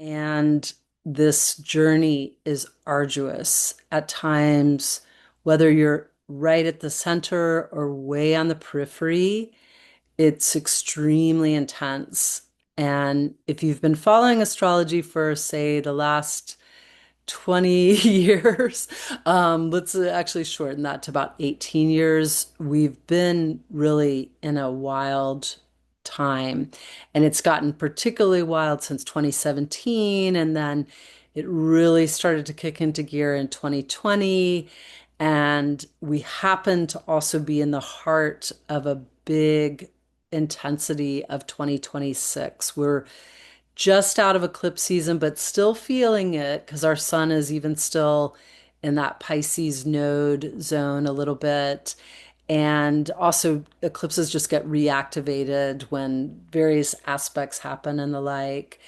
And this journey is arduous at times, whether you're right at the center or way on the periphery, it's extremely intense. And if you've been following astrology for, say, the last 20 years, let's actually shorten that to about 18 years, we've been really in a wild time. And it's gotten particularly wild since 2017. And then it really started to kick into gear in 2020. And we happen to also be in the heart of a big intensity of 2026. We're just out of eclipse season, but still feeling it because our sun is even still in that Pisces node zone a little bit. And also, eclipses just get reactivated when various aspects happen and the like.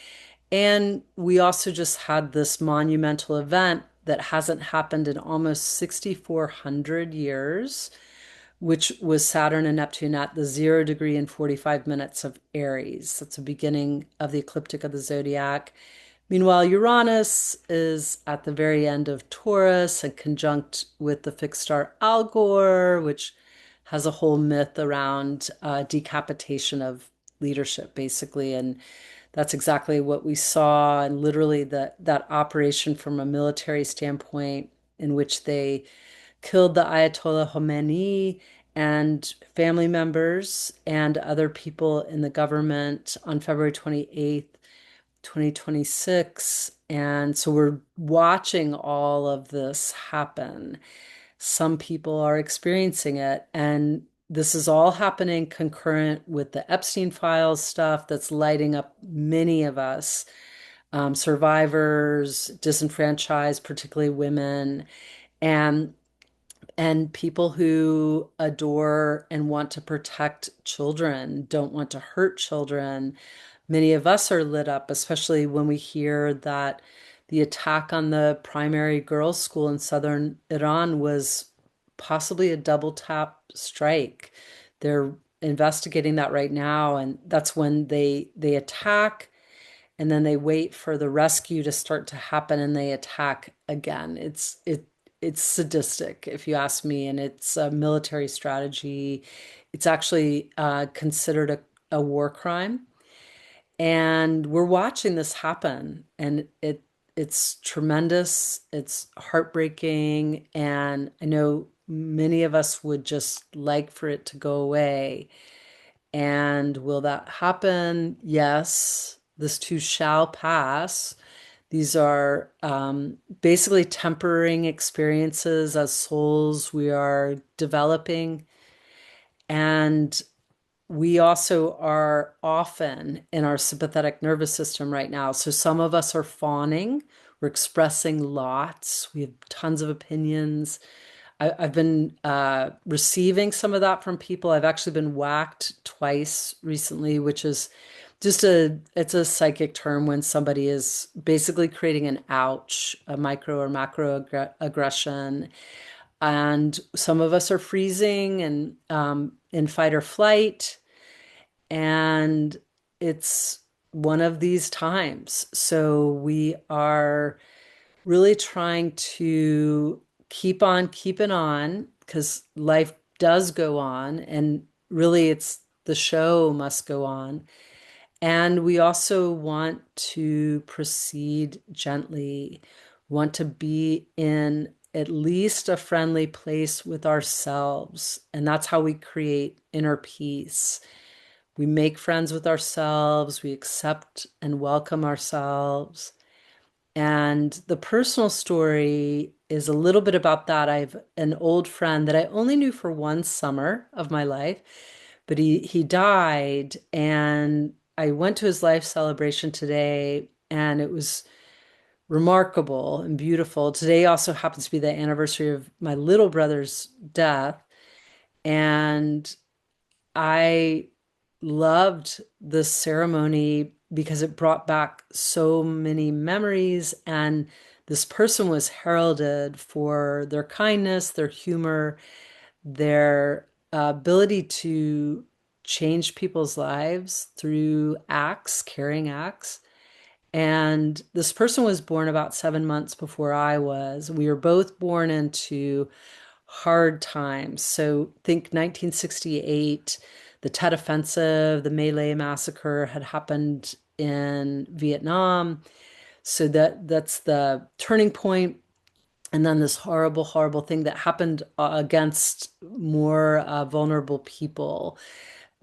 And we also just had this monumental event that hasn't happened in almost 6,400 years, which was Saturn and Neptune at the 0 degree and 45 minutes of Aries. That's the beginning of the ecliptic of the zodiac. Meanwhile, Uranus is at the very end of Taurus and conjunct with the fixed star Algor, which has a whole myth around decapitation of leadership, basically. And that's exactly what we saw, and literally that operation from a military standpoint in which they killed the Ayatollah Khomeini and family members and other people in the government on February 28th, 2026. And so we're watching all of this happen. Some people are experiencing it, and this is all happening concurrent with the Epstein files stuff that's lighting up many of us, survivors, disenfranchised, particularly women, and and people who adore and want to protect children, don't want to hurt children. Many of us are lit up, especially when we hear that the attack on the primary girls' school in southern Iran was possibly a double tap strike. They're investigating that right now, and that's when they attack and then they wait for the rescue to start to happen and they attack again. It's sadistic, if you ask me, and it's a military strategy. It's actually considered a war crime. And we're watching this happen, and it's tremendous, it's heartbreaking, and I know many of us would just like for it to go away. And will that happen? Yes, this too shall pass. These are basically tempering experiences as souls we are developing. And we also are often in our sympathetic nervous system right now. So some of us are fawning, we're expressing lots, we have tons of opinions. I've been receiving some of that from people. I've actually been whacked twice recently, which is just it's a psychic term when somebody is basically creating an ouch, a micro or macro aggression. And some of us are freezing and in fight or flight. And it's one of these times. So we are really trying to keep on keeping on because life does go on, and really it's the show must go on. And we also want to proceed gently, want to be in at least a friendly place with ourselves. And that's how we create inner peace. We make friends with ourselves, we accept and welcome ourselves. And the personal story is a little bit about that. I have an old friend that I only knew for one summer of my life, but he died, and I went to his life celebration today, and it was remarkable and beautiful. Today also happens to be the anniversary of my little brother's death, and I loved this ceremony because it brought back so many memories, and this person was heralded for their kindness, their humor, their ability to change people's lives through acts, caring acts. And this person was born about 7 months before I was. We were both born into hard times. So think 1968, the Tet Offensive, the My massacre had happened in Vietnam. So that's the turning point. And then this horrible, horrible thing that happened against more vulnerable people.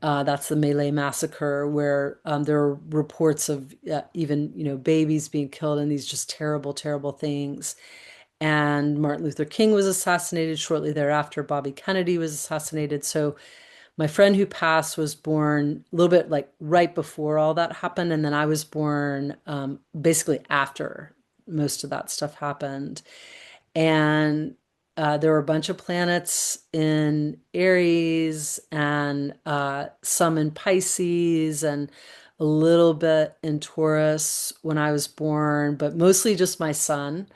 That's the My massacre, where there are reports of even, babies being killed and these just terrible, terrible things. And Martin Luther King was assassinated shortly thereafter. Bobby Kennedy was assassinated. So my friend who passed was born a little bit like right before all that happened, and then I was born basically after most of that stuff happened. And there were a bunch of planets in Aries and some in Pisces and a little bit in Taurus when I was born, but mostly just my sun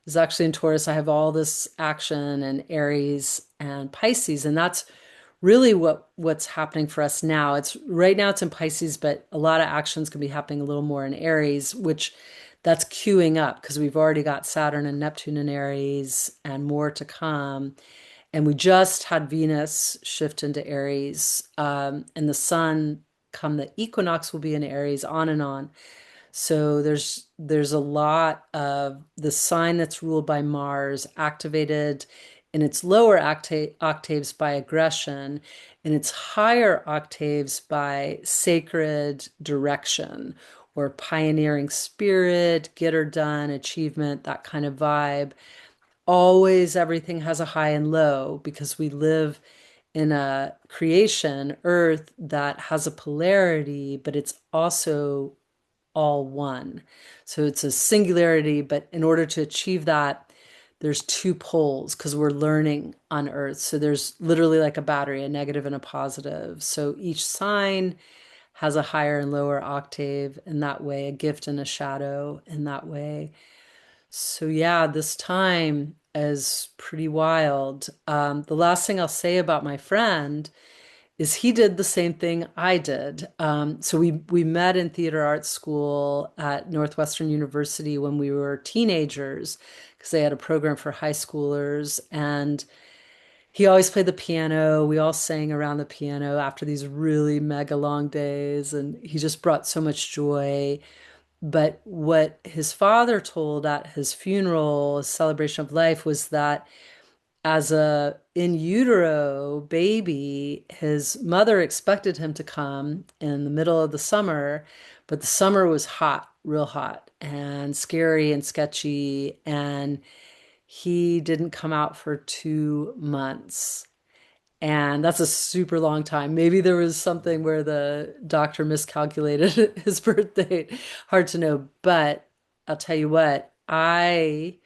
is actually in Taurus. I have all this action in Aries and Pisces, and that's really what's happening for us now. It's right now it's in Pisces, but a lot of actions can be happening a little more in Aries, which that's queuing up because we've already got Saturn and Neptune in Aries and more to come. And we just had Venus shift into Aries, and the sun come the equinox will be in Aries, on and on. So there's a lot of the sign that's ruled by Mars activated in its lower octaves by aggression, in its higher octaves by sacred direction or pioneering spirit, get her done, achievement, that kind of vibe. Always everything has a high and low because we live in a creation, Earth, that has a polarity, but it's also all one. So it's a singularity, but in order to achieve that, there's two poles because we're learning on Earth. So there's literally like a battery, a negative and a positive. So each sign has a higher and lower octave in that way, a gift and a shadow in that way. So yeah, this time is pretty wild. The last thing I'll say about my friend is he did the same thing I did. So we met in theater arts school at Northwestern University when we were teenagers because they had a program for high schoolers, and he always played the piano. We all sang around the piano after these really mega long days, and he just brought so much joy. But what his father told at his funeral, his celebration of life, was that as a in utero baby, his mother expected him to come in the middle of the summer, but the summer was hot, real hot, and scary and sketchy, and he didn't come out for 2 months. And that's a super long time. Maybe there was something where the doctor miscalculated his birth date. Hard to know. But I'll tell you what, I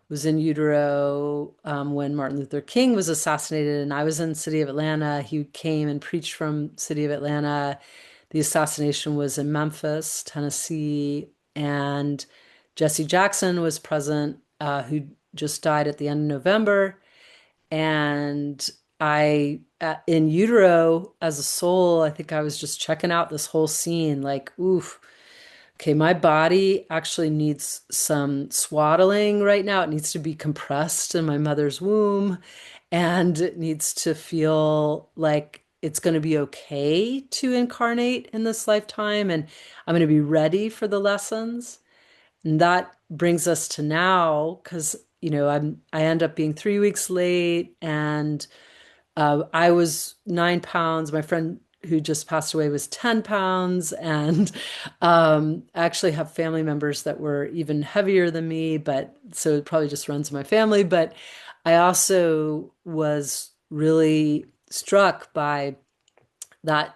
was in utero when Martin Luther King was assassinated, and I was in the city of Atlanta. He came and preached from city of Atlanta. The assassination was in Memphis, Tennessee, and Jesse Jackson was present, who just died at the end of November. And in utero, as a soul, I think I was just checking out this whole scene, like, oof, okay, my body actually needs some swaddling right now. It needs to be compressed in my mother's womb, and it needs to feel like it's going to be okay to incarnate in this lifetime, and I'm going to be ready for the lessons. And that brings us to now, because I end up being 3 weeks late, and I was 9 pounds. My friend who just passed away was 10 pounds. And I actually have family members that were even heavier than me, but so it probably just runs in my family. But I also was really struck by that,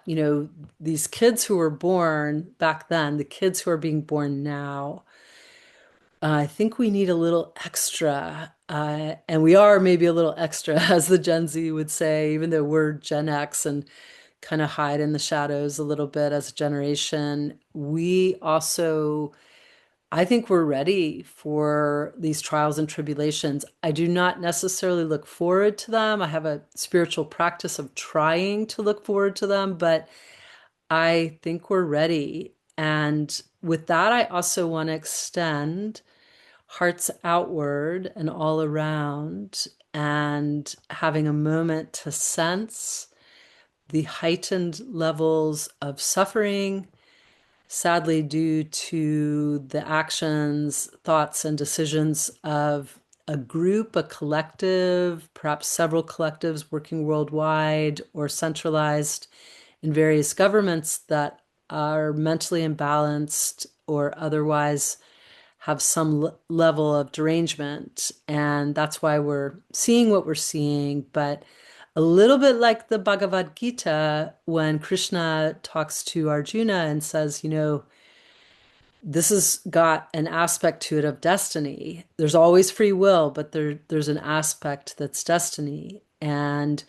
these kids who were born back then, the kids who are being born now. I think we need a little extra, and we are maybe a little extra, as the Gen Z would say, even though we're Gen X and kind of hide in the shadows a little bit as a generation. We also, I think we're ready for these trials and tribulations. I do not necessarily look forward to them. I have a spiritual practice of trying to look forward to them, but I think we're ready. And with that, I also want to extend hearts outward and all around, and having a moment to sense the heightened levels of suffering, sadly, due to the actions, thoughts, and decisions of a group, a collective, perhaps several collectives working worldwide or centralized in various governments that are mentally imbalanced or otherwise have some level of derangement. And that's why we're seeing what we're seeing. But a little bit like the Bhagavad Gita, when Krishna talks to Arjuna and says, this has got an aspect to it of destiny. There's always free will, but there's an aspect that's destiny. And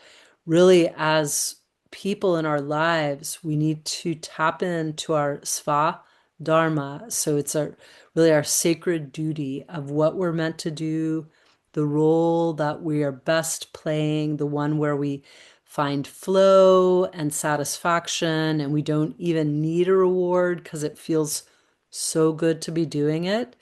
really, as people in our lives, we need to tap into our sva dharma. So it's really our sacred duty of what we're meant to do, the role that we are best playing, the one where we find flow and satisfaction, and we don't even need a reward because it feels so good to be doing it.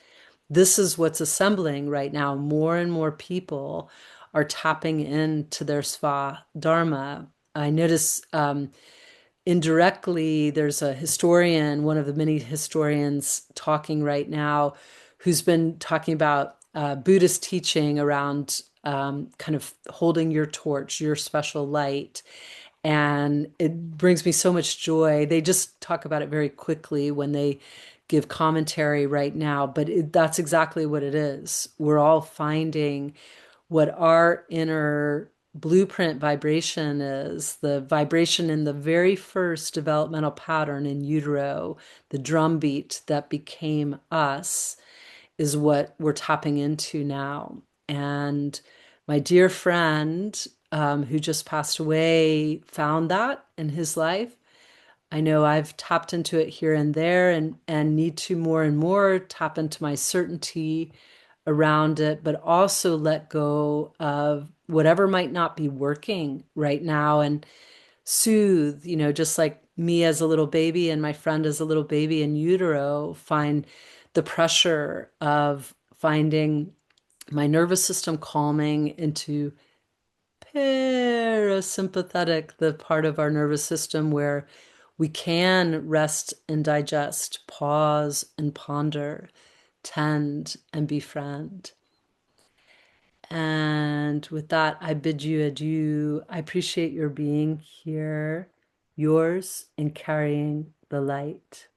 This is what's assembling right now. More and more people are tapping into their sva dharma. I notice indirectly, there's a historian, one of the many historians talking right now, who's been talking about Buddhist teaching around kind of holding your torch, your special light. And it brings me so much joy. They just talk about it very quickly when they give commentary right now, but that's exactly what it is. We're all finding what our inner blueprint vibration is, the vibration in the very first developmental pattern in utero, the drum beat that became us, is what we're tapping into now. And my dear friend, who just passed away, found that in his life. I know I've tapped into it here and there, and need to more and more tap into my certainty around it, but also let go of whatever might not be working right now and soothe, just like me as a little baby and my friend as a little baby in utero, find the pressure of finding my nervous system calming into parasympathetic, the part of our nervous system where we can rest and digest, pause and ponder, tend and befriend. And with that, I bid you adieu. I appreciate your being here, yours in carrying the light.